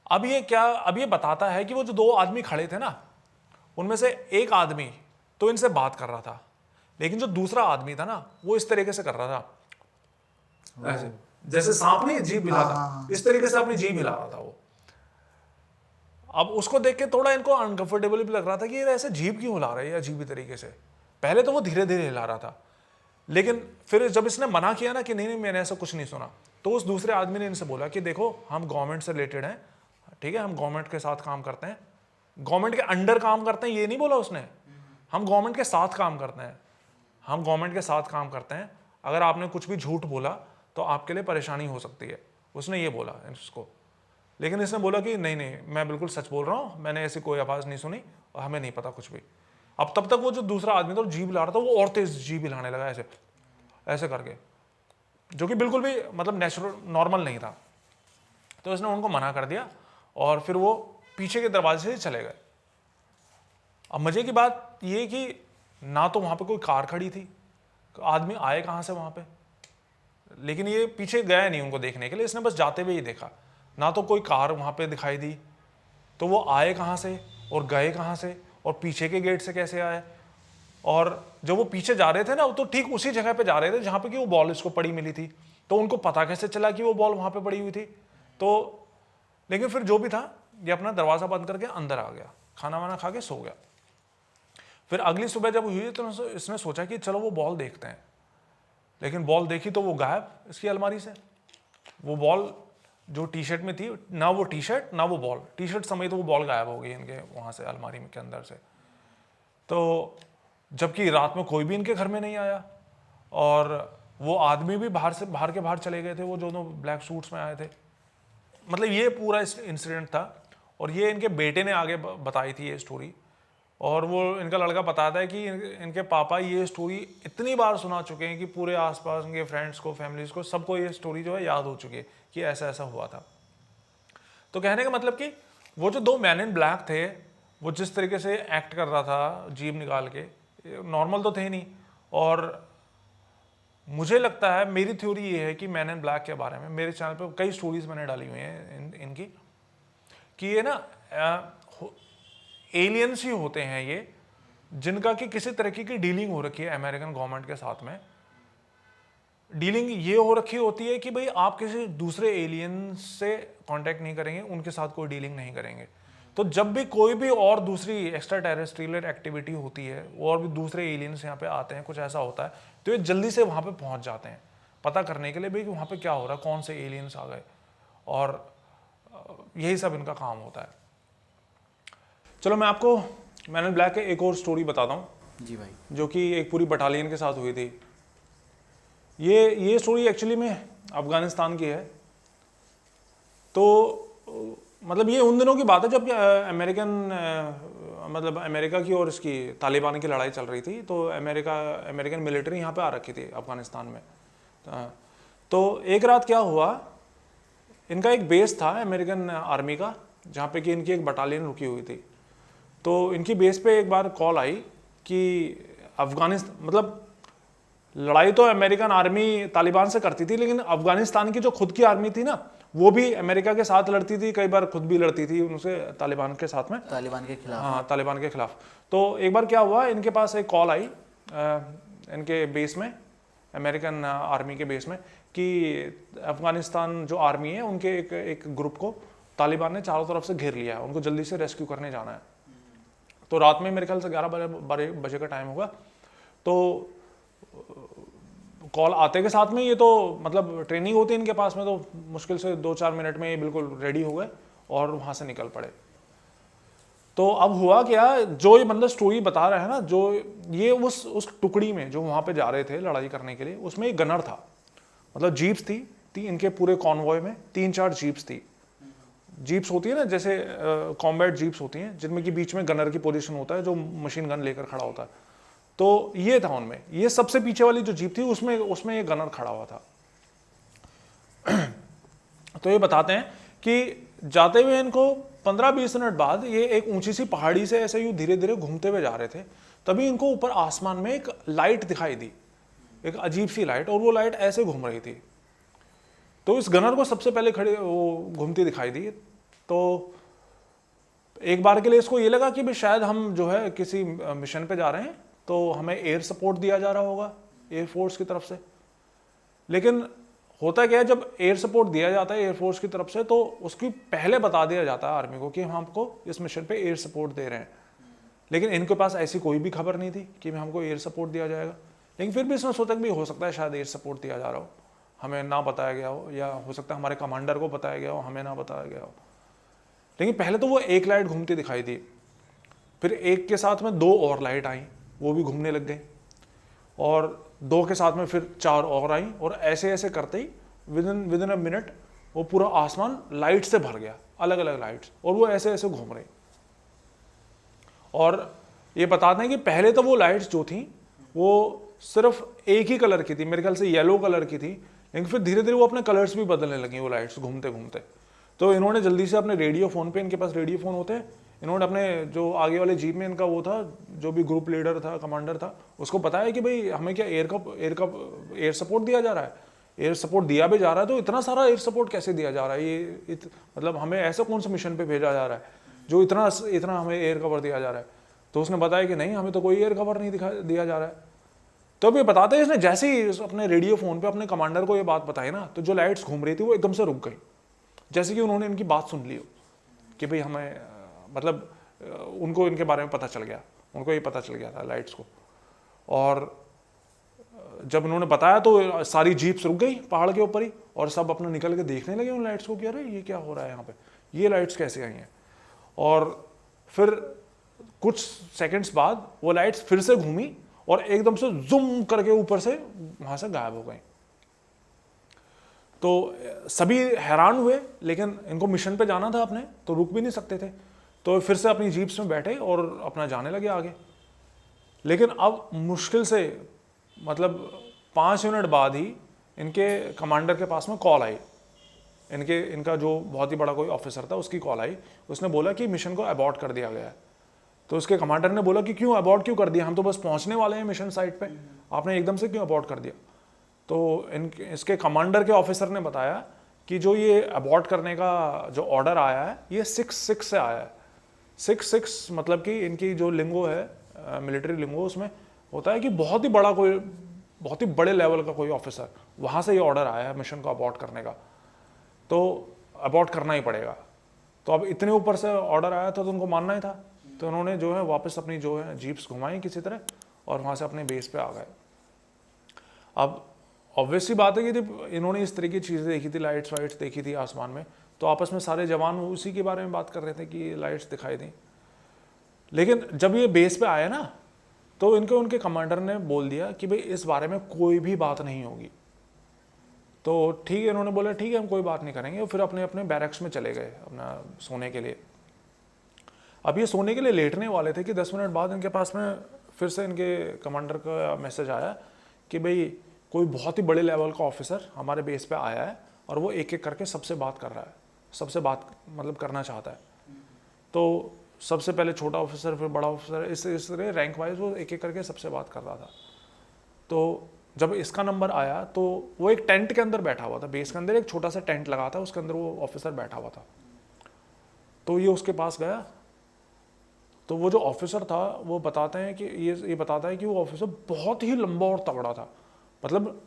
अब ये बताता है कि वो जो दो आदमी खड़े थे ना, उनमें से एक आदमी तो इनसे बात कर रहा था, लेकिन जो दूसरा आदमी था ना, वो इस तरीके से कर रहा था, ऐसे जैसे सांप नहीं जीभ हिलाता, इस तरीके से अपनी जीभ हिला रहा था वो। अब उसको देख के थोड़ा इनको अनकंफर्टेबल भी लग रहा था कि ये ऐसे जीभ क्यों हिला रहा है अजीब तरीके से। पहले तो वो धीरे धीरे हिला रहा था, लेकिन फिर जब इसने मना किया ना कि नहीं मैंने ऐसा कुछ नहीं सुना, तो उस दूसरे आदमी ने इनसे बोला कि देखो हम गवर्नमेंट से रिलेटेड हैं, ठीक है, हम गवर्नमेंट के साथ काम करते हैं, गवर्नमेंट के अंडर काम करते हैं, ये नहीं बोला उसने, हम गवर्नमेंट के साथ काम करते हैं, हम गवर्नमेंट के साथ काम करते हैं, अगर आपने कुछ भी झूठ बोला तो आपके लिए परेशानी हो सकती है, उसने ये बोला इसको। लेकिन इसने बोला कि नहीं नहीं मैं बिल्कुल सच बोल रहा हूँ, मैंने ऐसी कोई आवाज़ नहीं सुनी और हमें नहीं पता कुछ भी। अब तब तक वो जो दूसरा आदमी था जीभ हिला रहा था, वो और तेज जीभ हिलाने लगा ऐसे ऐसे करके, जो कि बिल्कुल भी मतलब नेचुरल नॉर्मल नहीं था। तो इसने उनको मना कर दिया और फिर वो पीछे के दरवाजे से चले गए। अब मजे की बात ये कि ना तो वहाँ पे कोई कार खड़ी थी, आदमी आए कहाँ से वहाँ पे, लेकिन ये पीछे गया नहीं उनको देखने के लिए, इसने बस जाते हुए ही देखा, ना तो कोई कार वहाँ पे दिखाई दी, तो वो आए कहाँ से और गए कहाँ से और पीछे के गेट से कैसे आए। और जब वो पीछे जा रहे थे ना, वो तो ठीक उसी जगह पे जा रहे थे जहाँ पे कि वो बॉल इसको पड़ी मिली थी, तो उनको पता कैसे चला कि वो बॉल वहाँ पे पड़ी हुई थी। तो लेकिन फिर जो भी था, ये अपना दरवाज़ा बंद करके अंदर आ गया, खाना वाना खा के सो गया। फिर अगली सुबह जब हुई तो इसने सोचा कि चलो वो बॉल देखते हैं, लेकिन बॉल देखी तो वो गायब इसकी अलमारी से। वो बॉल जो टी शर्ट में थी, ना वो टी शर्ट ना वो बॉल, टी शर्ट समेत वो बॉल गायब हो गई इनके वहाँ से अलमारी के अंदर से। तो जबकि रात में कोई भी इनके घर में नहीं आया और वो आदमी भी बाहर के बाहर चले गए थे, वो दोनों ब्लैक सूट्स में आए थे। मतलब ये पूरा इंसिडेंट था और ये इनके बेटे ने आगे बताई थी ये स्टोरी। और वो इनका लड़का बताता है कि इनके पापा ये स्टोरी इतनी बार सुना चुके हैं कि पूरे आसपास उनके फ्रेंड्स को, फैमिलीज को, सबको ये स्टोरी जो है याद हो चुकी है कि ऐसा ऐसा हुआ था। तो कहने का मतलब कि वो जो दो मैन इन ब्लैक थे वो जिस तरीके से एक्ट कर रहा था जीभ निकाल के, नॉर्मल तो थे नहीं। और मुझे लगता है, मेरी थ्योरी ये है कि मैन इन ब्लैक के बारे में मेरे चैनल पे कई स्टोरीज मैंने डाली हुई हैं इनकी, कि ये ना एलियंस ही होते हैं ये, जिनका कि किसी तरीके की डीलिंग हो रखी है अमेरिकन गवर्नमेंट के साथ में। डीलिंग ये हो रखी होती है कि भाई आप किसी दूसरे एलियन से कांटेक्ट नहीं करेंगे, उनके साथ कोई डीलिंग नहीं करेंगे। तो जब भी कोई भी और दूसरी एक्स्ट्रा टेरेस्ट्रियल एक्टिविटी होती है और भी दूसरे एलियंस यहाँ पे आते हैं, कुछ ऐसा होता है, तो ये जल्दी से वहाँ पे पहुँच जाते हैं पता करने के लिए भाई कि वहाँ पे क्या हो रहा है, कौन से एलियंस आ गए, और यही सब इनका काम होता है। चलो मैं आपको मैन इन ब्लैक के एक और स्टोरी बताता हूँ जी भाई। जो कि एक पूरी बटालियन के साथ हुई थी। ये स्टोरी एक्चुअली में अफगानिस्तान की है। तो मतलब ये उन दिनों की बात है जब अमेरिका की और इसकी तालिबान की लड़ाई चल रही थी। तो अमेरिकन मिलिट्री यहाँ पे आ रखी थी अफगानिस्तान में। तो एक रात क्या हुआ, इनका एक बेस था अमेरिकन आर्मी का, जहाँ पे कि इनकी एक बटालियन रुकी हुई थी। तो इनकी बेस पे एक बार कॉल आई कि अफगानिस्तान, मतलब लड़ाई तो अमेरिकन आर्मी तालिबान से करती थी, लेकिन अफगानिस्तान की जो खुद की आर्मी थी ना, वो भी अमेरिका के साथ लड़ती थी, कई बार खुद भी लड़ती थी उनसे, तालिबान के साथ में, तालिबान के खिलाफ। हाँ, तालिबान के खिलाफ। तो एक बार क्या हुआ, इनके पास एक कॉल आई इनके बेस में, अमेरिकन आर्मी के बेस में, कि अफगानिस्तान जो आर्मी है उनके एक ग्रुप को तालिबान ने चारों तरफ से घेर लिया है, उनको जल्दी से रेस्क्यू करने जाना है। तो रात में मेरे ख्याल से 11 बजे का टाइम होगा। तो कॉल आते के साथ में ये तो मतलब ट्रेनिंग होती है इनके पास में, तो मुश्किल से 2-4 मिनट में ये बिल्कुल रेडी हो गए और वहाँ से निकल पड़े। तो अब हुआ क्या, जो ये बंदा स्टोरी बता रहा है ना, जो ये उस टुकड़ी में जो वहाँ पे जा रहे थे लड़ाई करने के लिए, उसमें एक गनर था। मतलब जीप्स थी इनके पूरे कॉन्वॉय में 3-4 जीप्स थी। जीप्स होती है ना जैसे कॉम्बैट जीप्स होती हैं, जिनमें कि बीच में गनर की पोजीशन होता है जो मशीन गन लेकर खड़ा होता है। तो ये था उनमें, ये सबसे पीछे वाली जो जीप थी उसमें ये गनर खड़ा हुआ था। तो ये बताते हैं कि जाते हुए इनको 15-20 मिनट बाद ये एक ऊंची सी पहाड़ी से ऐसे यूं धीरे धीरे घूमते हुए जा रहे थे। तभी इनको ऊपर आसमान में एक लाइट दिखाई दी, एक अजीब सी लाइट, और वो लाइट ऐसे घूम रही थी। तो इस गनर को सबसे पहले खड़े वो घूमती दिखाई दी। तो एक बार के लिए इसको ये लगा कि भाई शायद हम जो है किसी मिशन पे जा रहे हैं, तो हमें एयर सपोर्ट दिया जा रहा होगा एयरफोर्स की तरफ से। लेकिन होता क्या है, जब एयर सपोर्ट दिया जाता है एयरफोर्स की तरफ से, तो उसकी पहले बता दिया जाता है आर्मी को कि हम आपको इस मिशन पे एयर सपोर्ट दे रहे हैं। लेकिन इनके पास ऐसी कोई भी खबर नहीं थी कि हमको एयर सपोर्ट दिया जाएगा। लेकिन फिर भी इसमें सोचा कि हो सकता है शायद एयर सपोर्ट दिया जा रहा हो, हमें ना बताया गया हो, या हो सकता है हमारे कमांडर को बताया गया हो, हमें ना बताया गया हो। लेकिन पहले तो वो एक लाइट घूमती दिखाई दी, फिर एक के साथ में 2 और लाइट आई, वो भी घूमने लग गई, और 2 के साथ में फिर 4 और आई, और ऐसे ऐसे करते ही विद इन अ मिनट वो पूरा आसमान लाइट से भर गया, अलग अलग लाइट्स, और वो ऐसे ऐसे घूम रही। और ये बताते हैं कि पहले तो वो लाइट्स जो थी वो सिर्फ एक ही कलर की थी, मेरे ख्याल से येलो कलर की थी, लेकिन फिर धीरे धीरे वो अपने कलर्स भी बदलने लगी वो लाइट्स घूमते घूमते। तो इन्होंने जल्दी से अपने रेडियो फ़ोन पे, इनके पास रेडियो फ़ोन होते हैं, इन्होंने अपने जो आगे वाले जीप में इनका वो था, जो भी ग्रुप लीडर था, कमांडर था, उसको बताया कि भाई हमें क्या एयर सपोर्ट दिया जा रहा है, एयर सपोर्ट दिया भी जा रहा है, तो इतना सारा एयर सपोर्ट कैसे दिया जा रहा है, ये मतलब हमें ऐसा कौन सा मिशन पे भेजा जा रहा है जो इतना हमें एयर कवर दिया जा रहा है। तो उसने बताया कि नहीं, हमें तो कोई एयर कवर नहीं दिया जा रहा है। तो अब ये बताते हैं, इसने जैसे ही अपने रेडियो फ़ोन पे अपने कमांडर को ये बात बताई ना, तो जो लाइट्स घूम रही थी वो एकदम से रुक गई, जैसे कि उन्होंने इनकी बात सुन ली हो कि भाई हमें मतलब उनको इनके बारे में पता चल गया, उनको ये पता चल गया था लाइट्स को। और जब उन्होंने बताया तो सारी जीप्स रुक गई पहाड़ के ऊपर ही, और सब अपना निकल के देखने लगे उन लाइट्स को कि अरे ये क्या हो रहा है यहाँ पे, ये लाइट्स कैसे आई हैं। और फिर कुछ सेकंड्स बाद वो लाइट्स फिर से घूमी और एकदम से जूम करके ऊपर से वहां से गायब हो गई। तो सभी हैरान हुए, लेकिन इनको मिशन पे जाना था अपने, तो रुक भी नहीं सकते थे, तो फिर से अपनी जीप्स में बैठे और अपना जाने लगे आगे। लेकिन अब मुश्किल से मतलब 5 मिनट बाद ही इनके कमांडर के पास में कॉल आई, इनका जो बहुत ही बड़ा कोई ऑफिसर था उसकी कॉल आई। उसने बोला कि मिशन को अबॉर्ट कर दिया गया है, तो उसके कमांडर ने बोला कि क्यों अबॉर्ट क्यों कर दिया, हम तो बस पहुंचने वाले हैं मिशन साइट पे, आपने एकदम से क्यों अबॉर्ट कर दिया। तो इसके कमांडर के ऑफिसर ने बताया कि जो ये अबॉर्ट करने का जो ऑर्डर आया है ये 6-6 से आया है। 6-6 मतलब कि इनकी जो लिंगो है मिलिट्री लिंगो, उसमें होता है कि बहुत ही बड़े लेवल का कोई ऑफिसर, वहाँ से ये ऑर्डर आया है मिशन को अबॉर्ट करने का, तो अबॉर्ट करना ही पड़ेगा। तो अब इतने ऊपर से ऑर्डर आया था तो उनको मानना ही था। तो उन्होंने जो है वापस अपनी जो है जीप्स घुमाई किसी तरह और वहाँ से अपने बेस पे आ गए। अब ऑब्वियसली बात है कि जब इन्होंने इस तरह की चीज़ें देखी थी, लाइट्स वाइट्स देखी थी आसमान में, तो आपस में सारे जवान उसी के बारे में बात कर रहे थे कि लाइट्स दिखाई दी। लेकिन जब ये बेस पे आए ना, तो उनके कमांडर ने बोल दिया कि भाई इस बारे में कोई भी बात नहीं होगी। तो ठीक है, इन्होंने बोला ठीक है हम कोई बात नहीं करेंगे, फिर अपने अपने बैरक्स में चले गए अपना सोने के लिए। अब ये सोने के लिए लेटने वाले थे कि 10 मिनट बाद इनके पास में फिर से इनके कमांडर का मैसेज आया कि भाई कोई बहुत ही बड़े लेवल का ऑफिसर हमारे बेस पे आया है और वो एक एक करके सबसे बात कर रहा है, सबसे बात मतलब करना चाहता है। तो सबसे पहले छोटा ऑफिसर, फिर बड़ा ऑफिसर, इस तरह रैंक वाइज वो एक एक करके सबसे बात कर रहा था। तो जब इसका नंबर आया तो वो एक टेंट के अंदर बैठा हुआ था, बेस के अंदर एक छोटा सा टेंट लगा था, उसके अंदर वो ऑफिसर बैठा हुआ था। तो ये उसके पास गया, तो वो जो ऑफिसर था वो बताते हैं कि ये बताता है कि वो ऑफिसर बहुत ही लंबा और तगड़ा था। मतलब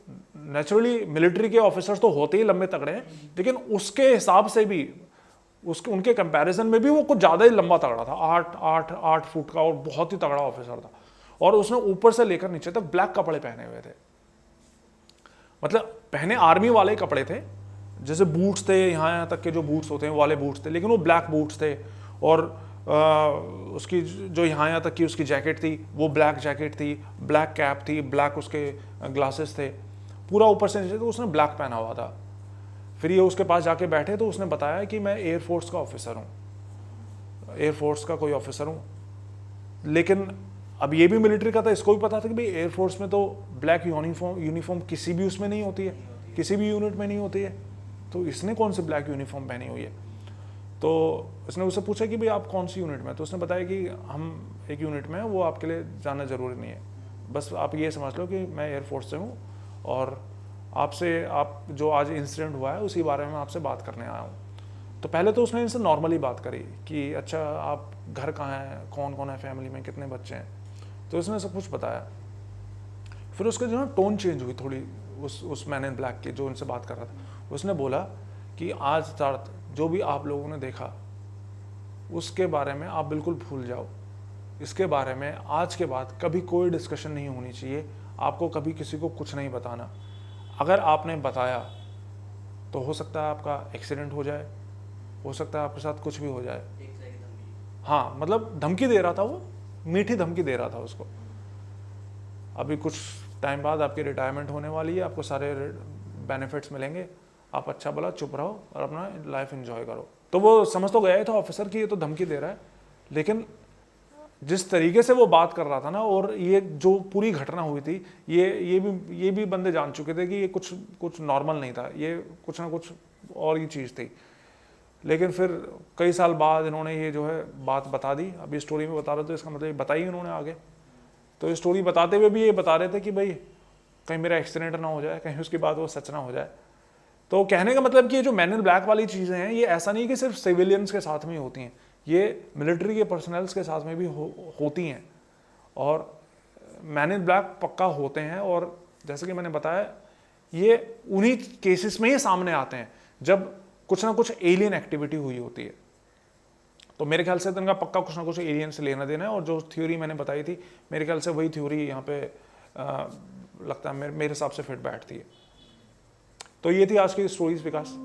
नेचुरली मिलिट्री के ऑफिसर्स तो होते ही लंबे तगड़े हैं, लेकिन उसके हिसाब से भी उनके कंपैरिजन में भी वो कुछ ज़्यादा ही लंबा तगड़ा था, 8 फुट का, और बहुत ही तगड़ा ऑफिसर था। और उसने ऊपर से लेकर नीचे तक ब्लैक कपड़े पहने हुए थे, मतलब पहने आर्मी वाले कपड़े थे, जैसे बूट्स थे, यहाँ तक के जो बूट्स होते हैं वो वाले बूट्स थे, लेकिन वो ब्लैक बूट्स थे। और उसकी जो यहाँ तक की उसकी जैकेट थी वो ब्लैक जैकेट थी, ब्लैक कैप थी, ब्लैक उसके ग्लासेस थे, पूरा ऊपर से नीचे तो उसने ब्लैक पहना हुआ था। फिर ये उसके पास जाके बैठे तो उसने बताया कि मैं एयरफोर्स का ऑफिसर हूँ, एयरफोर्स का कोई ऑफिसर हूँ। लेकिन अब ये भी मिलिट्री का था, इसको भी पता था कि भाई एयरफोर्स में तो ब्लैक यूनिफॉर्म किसी भी उसमें नहीं होती है, किसी भी यूनिट में नहीं होती है, तो इसने कौन सी ब्लैक यूनिफॉर्म पहनी हुई है। तो उसने उससे पूछा कि भाई आप कौन सी यूनिट में, तो उसने बताया कि हम एक यूनिट में हैं, वो आपके लिए जाना ज़रूरी नहीं है, बस आप ये समझ लो कि मैं एयरफोर्स से हूँ और आपसे आप जो आज इंसिडेंट हुआ है उसी बारे में आपसे बात करने आया हूँ। तो पहले तो उसने इनसे नॉर्मली बात करी कि अच्छा आप घर कहाँ हैं, कौन कौन है फैमिली में, कितने बच्चे हैं, तो उसने सब कुछ बताया। फिर उसका जो है टोन चेंज हुई थोड़ी उस मैन इन ब्लैक की जो उनसे बात कर रहा था। उसने बोला कि आज तक जो भी आप लोगों ने देखा उसके बारे में आप बिल्कुल भूल जाओ, इसके बारे में आज के बाद कभी कोई डिस्कशन नहीं होनी चाहिए, आपको कभी किसी को कुछ नहीं बताना। अगर आपने बताया तो हो सकता है आपका एक्सीडेंट हो जाए, हो सकता है आपके साथ कुछ भी हो जाए। हाँ, मतलब धमकी दे रहा था वो, मीठी धमकी दे रहा था उसको। अभी कुछ टाइम बाद आपकी रिटायरमेंट होने वाली है, आपको सारे बेनिफिट्स मिलेंगे, आप अच्छा भला चुप रहो और अपना लाइफ एंजॉय करो। तो वो समझ तो गया ही था ऑफिसर कि ये तो धमकी दे रहा है, लेकिन जिस तरीके से वो बात कर रहा था ना, और ये जो पूरी घटना हुई थी, ये भी बंदे जान चुके थे कि ये कुछ नॉर्मल नहीं था, ये कुछ ना कुछ और ही चीज़ थी। लेकिन फिर कई साल बाद इन्होंने ये जो है बात बता दी। अभी स्टोरी में बता रहे थे, इसका मतलब बताई इन्होंने आगे। तो ये स्टोरी बताते हुए भी ये बता रहे थे कि भाई कहीं मेरा एक्सीडेंट ना हो जाए, कहीं उसके बाद वो सच ना हो जाए। तो कहने का मतलब कि ये जो मैन इन ब्लैक वाली चीज़ें हैं, ये ऐसा नहीं कि सिर्फ सिविलियंस के साथ में ही होती हैं, ये मिलिट्री के पर्सनल्स के साथ में भी होती हैं। और मैन इन ब्लैक पक्का होते हैं, और जैसे कि मैंने बताया ये उन्हीं केसेस में ही सामने आते हैं जब कुछ ना कुछ एलियन एक्टिविटी हुई होती है। तो मेरे ख्याल से तो इनका पक्का कुछ ना कुछ एलियन से लेना देना है। और जो थ्योरी मैंने बताई थी, मेरे ख्याल से वही थ्योरी यहाँ पे लगता है मेरे हिसाब से फिट बैठती है। तो ये थी आज की स्टोरीज विकास।